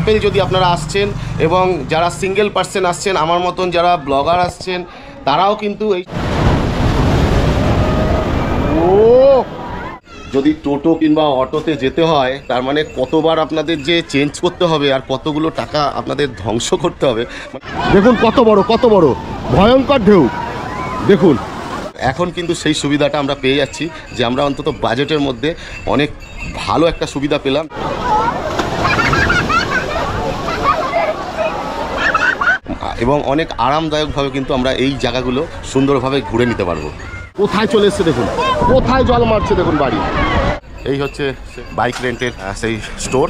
Couple যদি আপনারা আসছেন এবং যারা সিঙ্গেল পার্সন আসছেন, আমার মতন যারা ব্লগার আসছেন, তারাও কিন্তু এই যদি টোটো কিংবা অটোতে যেতে হয়, তার মানে কতবার আপনাদের যে চেঞ্জ করতে হবে আর কতগুলো টাকা আপনাদের ধ্বংস করতে হবে। দেখুন কত বড় ভয়ঙ্কর ঢেউ দেখুন। এখন কিন্তু সেই সুবিধাটা আমরা পেয়ে যাচ্ছি যে আমরা অন্তত বাজেটের মধ্যে অনেক ভালো একটা সুবিধা পেলাম এবং অনেক আরামদায়কভাবে কিন্তু আমরা এই জায়গাগুলো সুন্দরভাবে ঘুরে নিতে পারবো। কোথায় চলে এসছে দেখুন, কোথায় জল মারছে দেখুন বাড়ি। এই হচ্ছে বাইক রেন্টের সেই স্টোর।